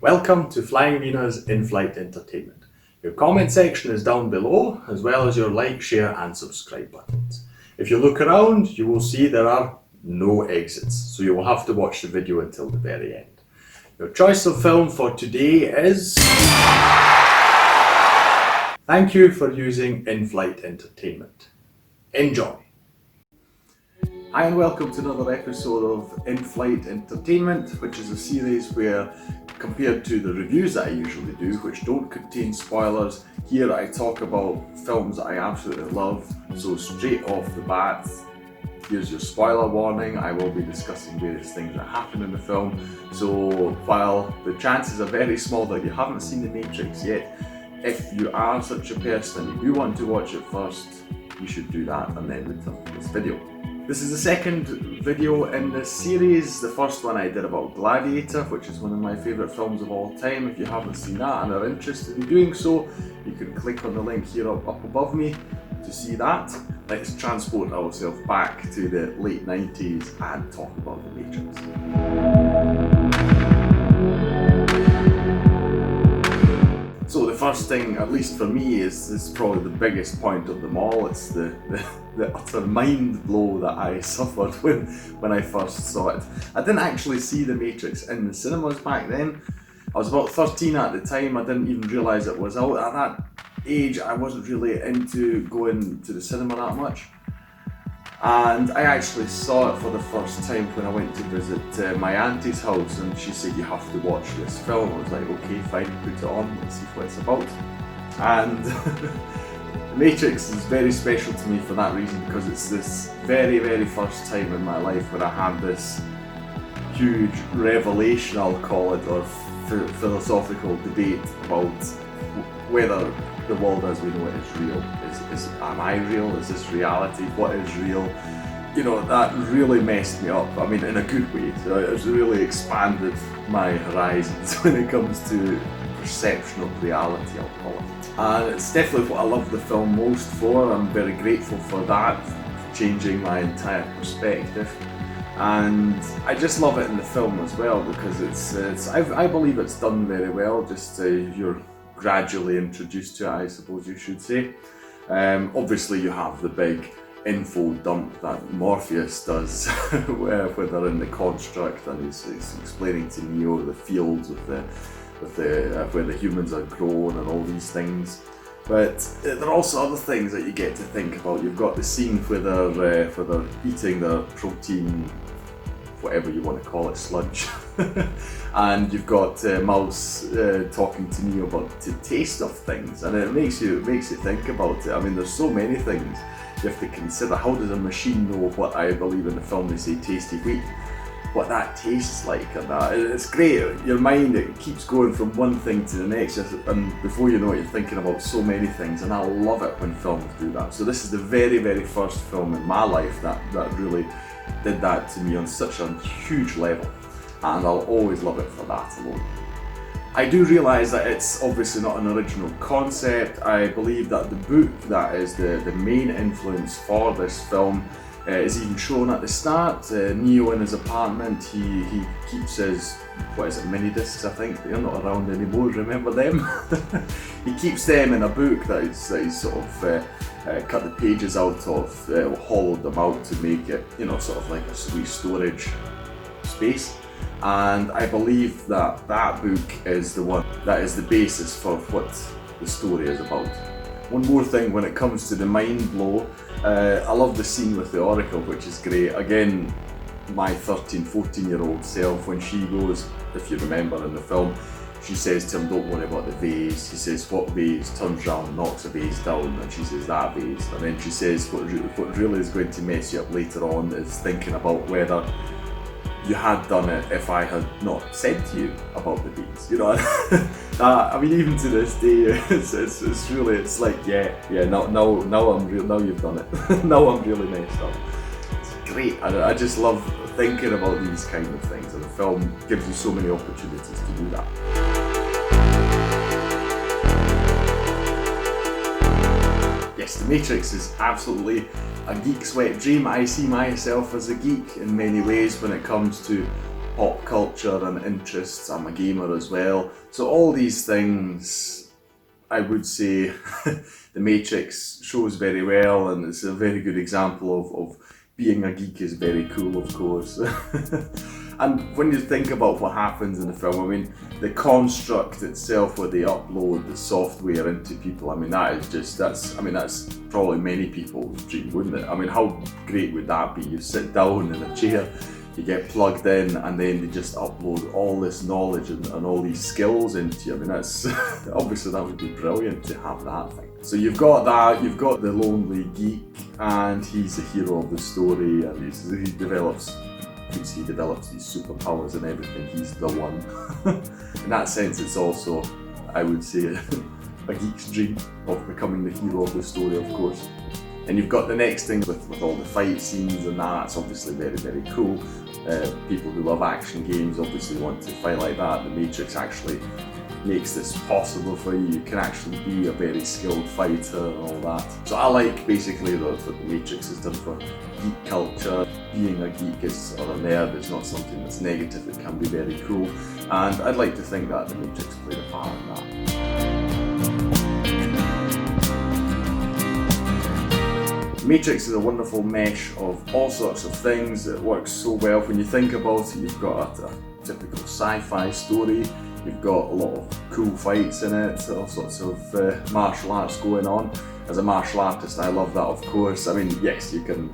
Welcome to Flying Wiener's in-flight entertainment. Your comment section is down below, as well as your like, share and subscribe buttons. If you look around, you will see there are no exits, so you will have to watch the video until the very end. Your choice of film for today is... Thank you for using in-flight entertainment. Enjoy! Hi and welcome to another episode of In-Flight Entertainment, which is a series where, compared to the reviews that I usually do, which don't contain spoilers, here I talk about films that I absolutely love. So straight off the bat, here's your spoiler warning. I will be discussing various things that happen in the film. So while the chances are very small that you haven't seen The Matrix yet, if you are such a person and you do want to watch it first, you should do that and then return to this video. This is the second video in this series. The first one I did about Gladiator, which is one of my favourite films of all time. If you haven't seen that and are interested in doing so, you can click on the link here up above me to see that. Let's transport ourselves back to the late 90s and talk about The Matrix. So the first thing, at least for me, is probably the biggest point of them all. It's the utter mind blow that I suffered when I first saw it. I didn't actually see The Matrix in the cinemas back then. I was about 13 at the time. I didn't even realise it was out. At that age, I wasn't really into going to the cinema that much. And I actually saw it for the first time when I went to visit my auntie's house, and she said, "You have to watch this film." I was like, "Okay, fine, put it on, let's see what it's about." And The Matrix is very special to me for that reason, because it's this very, very first time in my life where I had this huge revelation, I'll call it, or philosophical debate about whether the world as we know it is real. Am I real? Is this reality? What is real? You know, that really messed me up. I mean, in a good way. So it's really expanded my horizons when it comes to perception of reality, I'll call it. And it's definitely what I love the film most for. I'm very grateful for that, changing my entire perspective. And I just love it in the film as well, because I believe it's done very well. Just you're gradually introduced to it, I suppose you should say. Obviously you have the big info dump that Morpheus does where they're in the construct and he's explaining to Neo the fields where the humans are grown and all these things. But there are also other things that you get to think about. You've got the scene where they're eating the protein, whatever you want to call it, sludge. And you've got Mouse talking to Neo about the taste of things, and it makes you think about it. I mean, there's so many things you have to consider. How does a machine know what, I believe in the film they say, tasty wheat, what that tastes like? And that, it's great. Your mind, it keeps going from one thing to the next, and before you know it, you're thinking about so many things, and I love it when films do that. So this is the very, very first film in my life that really did that to me on such a huge level, and I'll always love it for that alone. I do realise that it's obviously not an original concept. I believe that the book that is the main influence for this film is even shown at the start. Neo in his apartment, he keeps his, mini discs, I think. They're not around anymore, remember them? He keeps them in a book that he's sort of cut the pages out of, hollowed them out to make it, sort of like a sweet storage space. And I believe that book is the one that is the basis for what the story is about. One more thing when it comes to the mind blow, I love the scene with the Oracle, which is great. Again, my 13, 14-year-old self, when she goes, if you remember in the film, she says to him, "Don't worry about the vase." He says, "What vase?" Turns around, knocks a vase down, and she says, "That vase." And then she says, what really is going to mess you up later on is thinking about whether you had done it if I had not said to you about the bees. I mean, even to this day, it's really, it's like, now you've done it. Now I'm really messed up. It's great. I just love thinking about these kind of things, and the film gives you so many opportunities to do that. Yes, The Matrix is absolutely a geek's wet dream. I see myself as a geek in many ways when it comes to pop culture and interests. I'm a gamer as well. So all these things, I would say, The Matrix shows very well, and it's a very good example of being a geek is very cool, of course. And when you think about what happens in the film, I mean, the construct itself where they upload the software into people, I mean, that's probably many people's dream, wouldn't it? I mean, how great would that be? You sit down in a chair, you get plugged in, and then they just upload all this knowledge and all these skills into you. I mean, that's obviously that would be brilliant to have that thing. So you've got that, you've got the lonely geek, and he's the hero of the story, and he develops these superpowers and everything. He's the one. In that sense, it's also, I would say, a geek's dream of becoming the hero of the story, of course. And you've got the next thing with all the fight scenes and that's obviously very, very cool. People who love action games obviously want to fight like that. The Matrix actually makes this possible for you. You can actually be a very skilled fighter and all that. So I like basically what the Matrix has done for geek culture. Being a geek or a nerd is not something that's negative, it can be very cool. And I'd like to think that the Matrix played a part in that. Matrix is a wonderful mesh of all sorts of things. It works so well. When you think about it, you've got a typical sci-fi story. You've got a lot of cool fights in it, all sorts of martial arts going on. As a martial artist, I love that, of course. I mean, yes, you can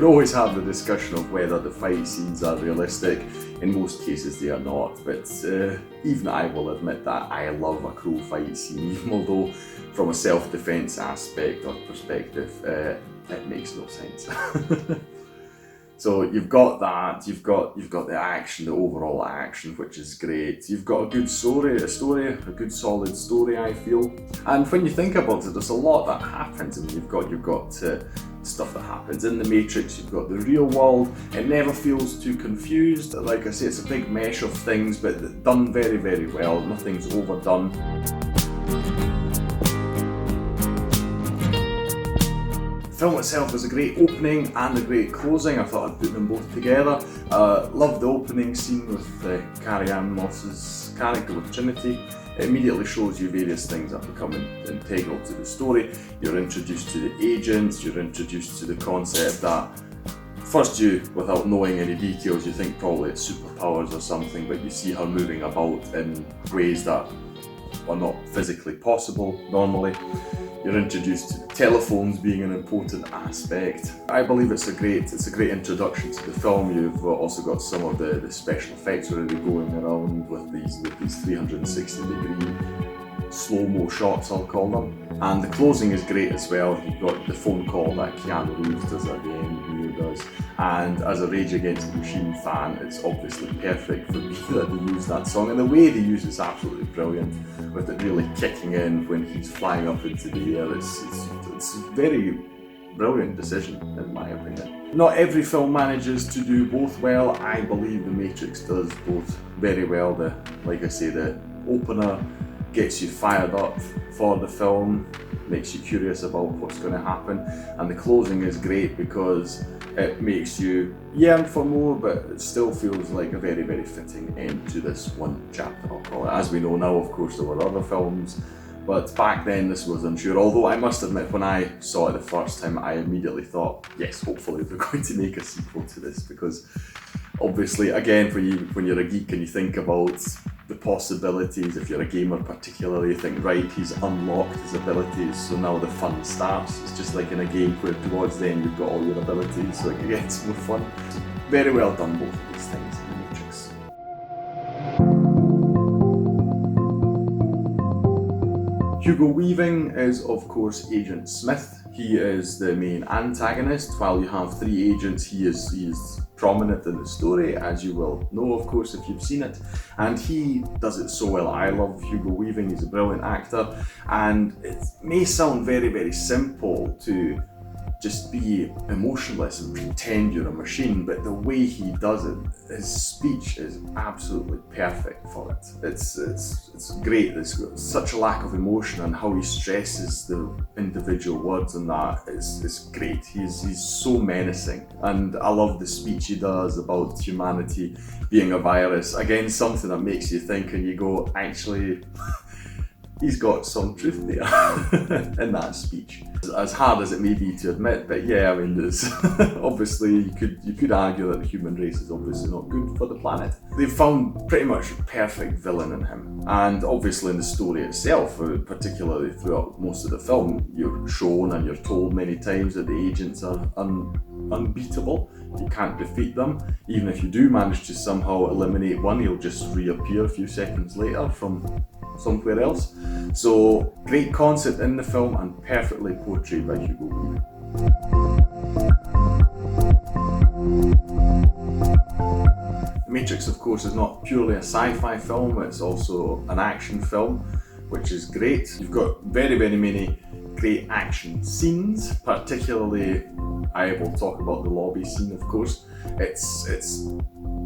always have the discussion of whether the fight scenes are realistic. In most cases, they are not. But even I will admit that I love a cool fight scene, even although from a self-defense aspect or perspective, it makes no sense. So you've got that, you've got the action, the overall action, which is great. You've got a good story, a good solid story, I feel. And when you think about it, there's a lot that happens. I mean, you've got stuff that happens in the Matrix, you've got the real world. It never feels too confused. Like I say, it's a big mesh of things, but done very, very well. Nothing's overdone. The film itself was a great opening and a great closing. I thought I'd put them both together. Loved the opening scene with Carrie-Ann Moss's character with Trinity. It immediately shows you various things that become integral to the story. You're introduced to the agents, you're introduced to the concept that first without knowing any details, you think probably it's superpowers or something, but you see her moving about in ways that are not physically possible normally. You're introduced to the telephones being an important aspect. I believe it's a great introduction to the film. You've also got some of the special effects already going around with these 360-degree slow-mo shots, I'll call them. And the closing is great as well. You've got the phone call that Keanu Reeves does at the end, Neo does. And as a Rage Against the Machine fan, it's obviously perfect for me that they use that song. And the way they use it's absolutely brilliant, with it really kicking in when he's flying up into the air. It's a very brilliant decision, in my opinion. Not every film manages to do both well. I believe The Matrix does both very well. Like I say, the opener gets you fired up for the film, makes you curious about what's going to happen, and the closing is great because it makes you yearn for more, but it still feels like a very, very fitting end to this one chapter, I'll call it. As we know now, of course, there were other films, but back then this was unsure. Although I must admit, when I saw it the first time, I immediately thought, yes, hopefully they're going to make a sequel to this, because obviously, again, when you're a geek and you think about the possibilities, if you're a gamer particularly, you think, right, he's unlocked his abilities, so now the fun starts. It's just like in a game where towards the end you've got all your abilities, so it gets more fun. Very well done, both of these things in The Matrix. Hugo Weaving is, of course, Agent Smith. He is the main antagonist. While you have three agents, he is prominent in the story, as you will know, of course, if you've seen it. And he does it so well. I love Hugo Weaving, he's a brilliant actor. And it may sound very, very simple to just be emotionless and pretend you're a machine, but the way he does it, his speech is absolutely perfect for it. It's great. There's such a lack of emotion, and how he stresses the individual words and that is great. He's so menacing, and I love the speech he does about humanity being a virus. Again, something that makes you think and you go, actually, he's got some truth there in that speech. As hard as it may be to admit, but yeah, I mean, there's obviously you could argue that the human race is obviously not good for the planet. They've found pretty much a perfect villain in him, and obviously in the story itself, particularly throughout most of the film, you're shown and you're told many times that the agents are unbeatable. You can't defeat them. Even if you do manage to somehow eliminate one, he'll just reappear a few seconds later from somewhere else. So great concept in the film and perfectly portrayed by Hugo Wiener. The Matrix, of course, is not purely a sci-fi film, it's also an action film, which is great. You've got very many great action scenes, particularly I will talk about the lobby scene, of course. It's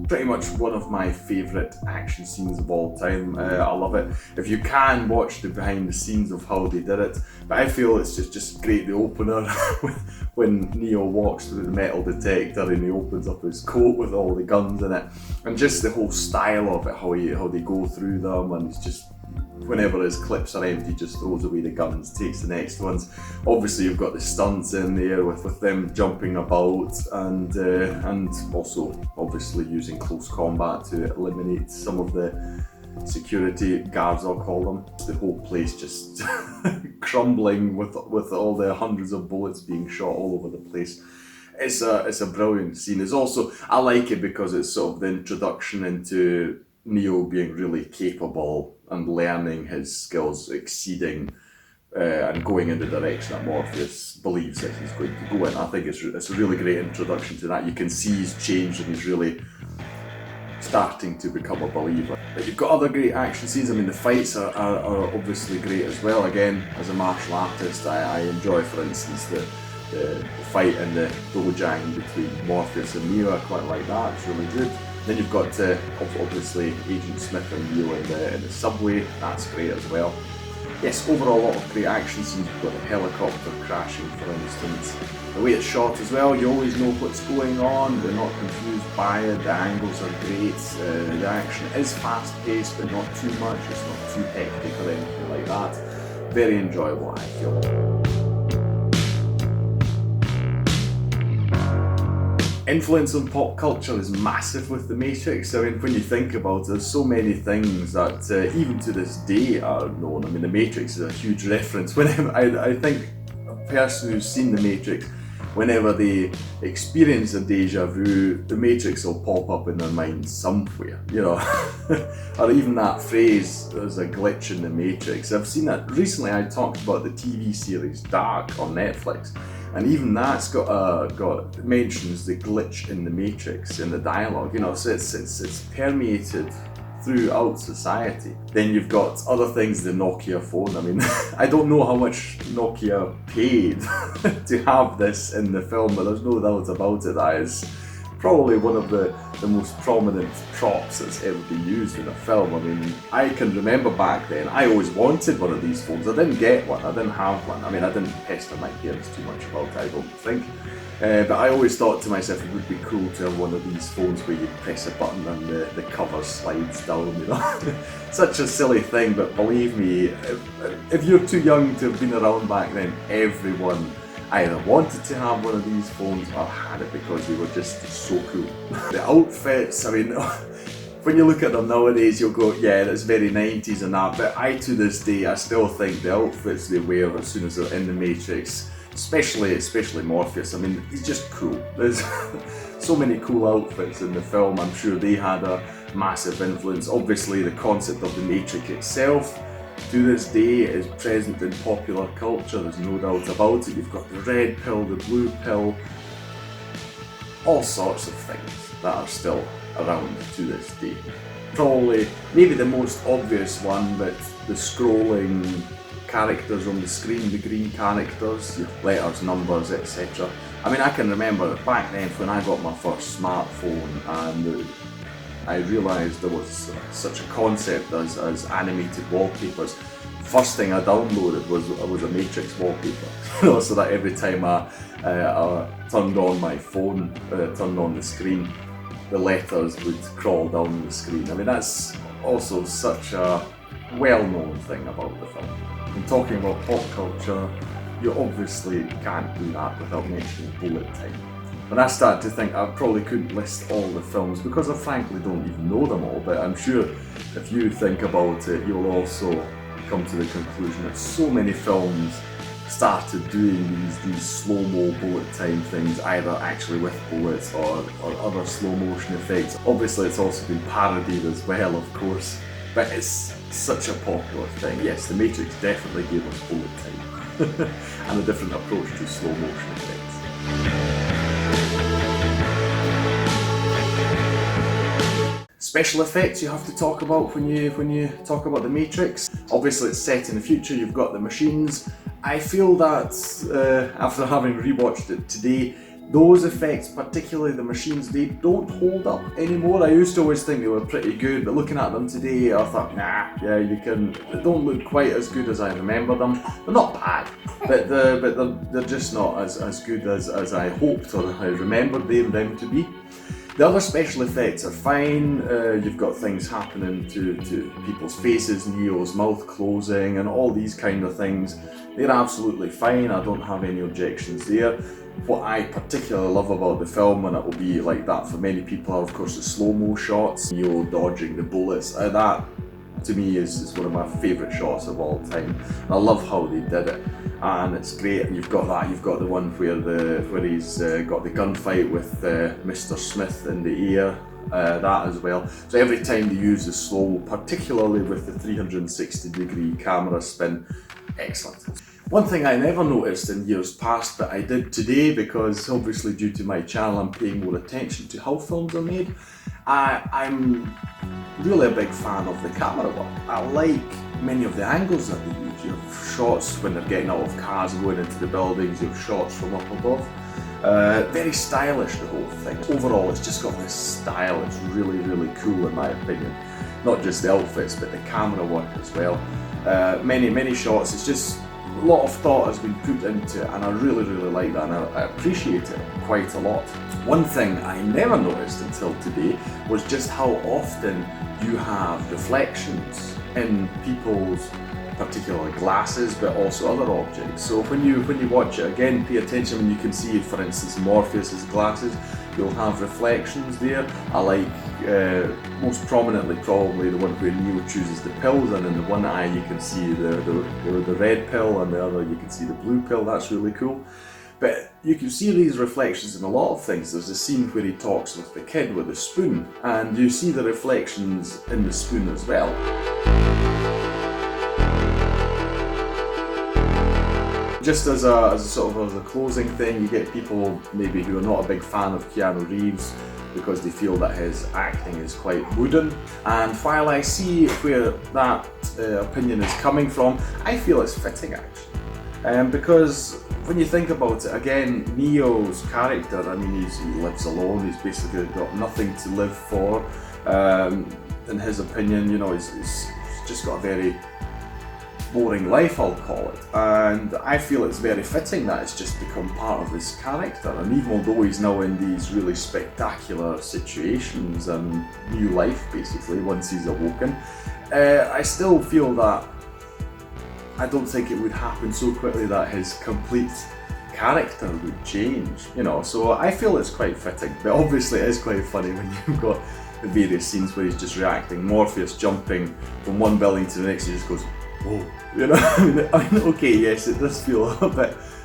pretty much one of my favourite action scenes of all time. I love it. If you can, watch the behind the scenes of how they did it. But I feel it's just great, the opener, when Neo walks through the metal detector and he opens up his coat with all the guns in it. And just the whole style of it, how they go through them, and it's just, whenever his clips are empty, just throws away the guns, takes the next ones. Obviously you've got the stunts in there with them jumping about, and also obviously using close combat to eliminate some of the security guards, I'll call them. The whole place just crumbling with all the hundreds of bullets being shot all over the place. It's a brilliant scene. It's also, I like it because it's sort of the introduction into Neo being really capable and learning his skills, exceeding and going in the direction that Morpheus believes that he's going to go in. I think it's a really great introduction to that. You can see he's changed and he's really starting to become a believer. But you've got other great action scenes. I mean, the fights are obviously great as well. Again, as a martial artist, I enjoy, for instance, the fight in the dojang between Morpheus and Neo. I quite like that. It's really good. Then you've got obviously Agent Smith and Neo in the subway. That's great as well. Yes, overall a lot of great action scenes. You've got the helicopter crashing, for instance. The way it's shot as well, you always know what's going on. They're not confused by it. The angles are great. The action is fast paced, but not too much. It's not too hectic or anything like that. Very enjoyable, I feel. Influence on pop culture is massive with The Matrix. I mean, when you think about it, there's so many things that even to this day are known. I mean, The Matrix is a huge reference. Whenever I think a person who's seen The Matrix, whenever they experience a deja vu, The Matrix will pop up in their mind somewhere, you know. Or even that phrase, there's a glitch in The Matrix. I've seen that. Recently I talked about the TV series Dark on Netflix. And even that's got mentions the glitch in the Matrix in the dialogue, you know, so it's permeated throughout society. Then you've got other things, the Nokia phone. I mean, I don't know how much Nokia paid to have this in the film, but there's no doubt about it. That is probably one of the most prominent props that's ever been used in a film. I mean, I can remember back then, I always wanted one of these phones. I didn't get one, I didn't have one. I mean, I didn't pester my parents too much about it, I don't think. But I always thought to myself, it would be cool to have one of these phones where you press a button and the cover slides down, you know. Such a silly thing, but believe me, if you're too young to have been around back then, everyone either wanted to have one of these phones or had it because they were just so cool. The outfits, I mean, when you look at them nowadays, you'll go, yeah, that's very 90s and that, but to this day, I still think the outfits they wear as soon as they're in the Matrix, especially Morpheus, I mean, he's just cool. There's so many cool outfits in the film. I'm sure they had a massive influence. Obviously, the concept of the Matrix itself, to this day, is present in popular culture, there's no doubt about it. You've got the red pill, the blue pill, all sorts of things that are still around to this day. Probably, maybe the most obvious one, but the scrolling characters on the screen, the green characters, your letters, numbers, etc. I mean, I can remember back then when I got my first smartphone and I realised there was such a concept as animated wallpapers. First thing I downloaded was a Matrix wallpaper, so that every time I turned on my phone, turned on the screen, the letters would crawl down the screen. I mean, that's also such a well-known thing about the film. And talking about pop culture, you obviously can't do that without mentioning bullet time. When I started to think, I probably couldn't list all the films because I frankly don't even know them all, but I'm sure if you think about it, you'll also come to the conclusion that so many films started doing these slow-mo bullet time things, either actually with bullets or other slow motion effects. Obviously it's also been parodied as well, of course, but it's such a popular thing. Yes, The Matrix definitely gave us bullet time and a different approach to slow motion effects. Special effects you have to talk about when you talk about The Matrix. Obviously it's set in the future, you've got the machines. I feel that after having rewatched it today, those effects, particularly the machines, they don't hold up anymore. I used to always think they were pretty good, but looking at them today, I thought, nah, yeah, they don't look quite as good as I remember them. They're not bad, but they're just not as good as I hoped or I remembered them to be. The other special effects are fine. You've got things happening to people's faces, Neo's mouth closing and all these kind of things. They're absolutely fine, I don't have any objections there. What I particularly love about the film, and it will be like that for many people, are of course the slow-mo shots, Neo dodging the bullets. That to me is one of my favourite shots of all time. And I love how they did it, and it's great. And you've got the one where he's got the gunfight with Mr. Smith in the air, that as well. So every time they use the slow, particularly with the 360-degree camera spin, excellent. One thing I never noticed in years past, but I did today because obviously due to my channel I'm paying more attention to how films are made. I'm really a big fan of the camera work. I like many of the angles that they use. You have shots when they're getting out of cars and going into the buildings, you have shots from up above. Very stylish, the whole thing. Overall it's just got this style, it's really, really cool in my opinion. Not just the outfits, but the camera work as well. Many shots, it's just a lot of thought has been put into it, and I really like that, and I appreciate it quite a lot. One thing I never noticed until today was just how often you have reflections in people's particular glasses, but also other objects. So when you watch it again, pay attention when you can see, for instance, Morpheus's glasses, you'll have reflections there. I like most prominently probably the one where Neo chooses the pills, and in the one eye you can see the red pill, and the other you can see the blue pill. That's really cool. But you can see these reflections in a lot of things. There's a scene where he talks with the kid with a spoon, and you see the reflections in the spoon as well. Just as a sort of a closing thing, you get people maybe who are not a big fan of Keanu Reeves because they feel that his acting is quite wooden. And while I see where that opinion is coming from, I feel it's fitting actually. Because when you think about it, again, Neo's character, I mean, he lives alone, he's basically got nothing to live for. In his opinion, you know, he's just got a very boring life, I'll call it, and I feel it's very fitting that it's just become part of his character. And even although he's now in these really spectacular situations and new life basically once he's awoken, I still feel that I don't think it would happen so quickly that his complete character would change, you know, so I feel it's quite fitting. But obviously it is quite funny when you've got the various scenes where he's just reacting. Morpheus jumping from one building to the next, he just goes, whoa, you know. I mean, okay, yes, it does feel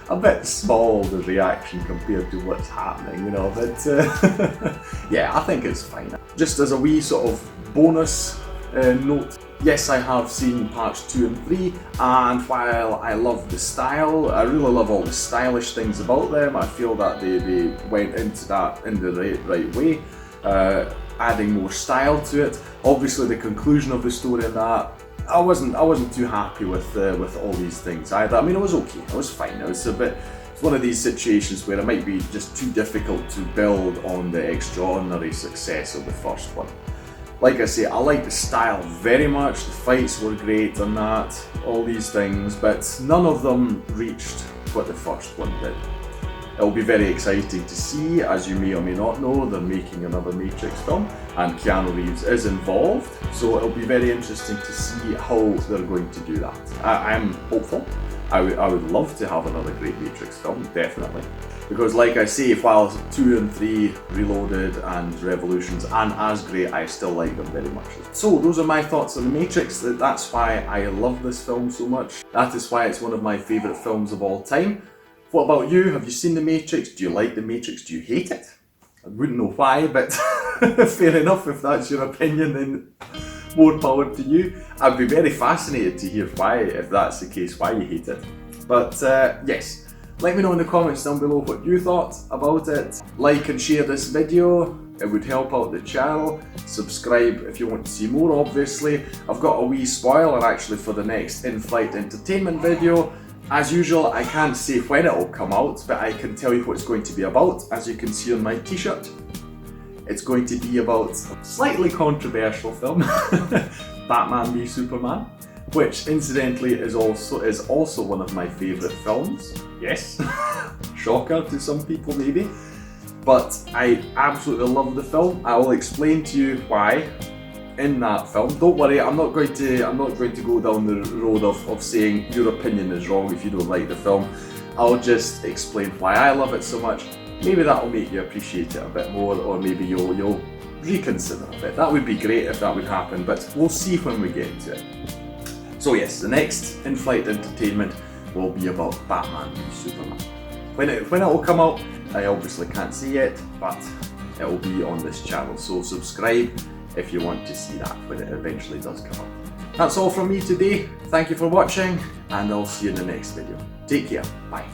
a bit small, the reaction compared to what's happening, you know, but yeah, I think it's fine. Just as a wee sort of bonus note, yes, I have seen parts 2 and 3, and while I love the style, I really love all the stylish things about them, I feel that they went into that in the right way, adding more style to it. Obviously the conclusion of the story in that I wasn't too happy with all these things either. I mean, it was okay, it was fine. It's one of these situations where it might be just too difficult to build on the extraordinary success of the first one. Like I say, I like the style very much, the fights were great and that, all these things, but none of them reached what the first one did. It'll be very exciting to see. As you may or may not know, they're making another Matrix film and Keanu Reeves is involved, so it'll be very interesting to see how they're going to do that. I'm hopeful. I would love to have another great Matrix film, definitely. Because like I say, while 2 and 3, Reloaded and Revolutions aren't as great, I still like them very much. So those are my thoughts on The Matrix. That's why I love this film so much. That is why it's one of my favourite films of all time. What about you? Have you seen The Matrix? Do you like The Matrix? Do you hate it? I wouldn't know why, but fair enough. If that's your opinion, then more power to you. I'd be very fascinated to hear why, if that's the case, why you hate it. But yes, let me know in the comments down below what you thought about it. Like and share this video, it would help out the channel. Subscribe if you want to see more, obviously. I've got a wee spoiler actually for the next in-flight entertainment video. As usual, I can't say when it will come out, but I can tell you what it's going to be about, as you can see on my t-shirt. It's going to be about a slightly controversial film, Batman v Superman, which incidentally is also one of my favourite films. Yes, shocker to some people maybe, but I absolutely love the film. I will explain to you why in that film. Don't worry, I'm not going to go down the road of saying your opinion is wrong if you don't like the film. I'll just explain why I love it so much. Maybe that will make you appreciate it a bit more, or maybe you'll reconsider a bit. That would be great if that would happen, but we'll see when we get to it. So yes, the next in-flight entertainment will be about Batman v Superman. When it will come out, I obviously can't say yet, but it will be on this channel. So subscribe if you want to see that when it eventually does come out. That's all from me today. Thank you for watching, and I'll see you in the next video. Take care. Bye.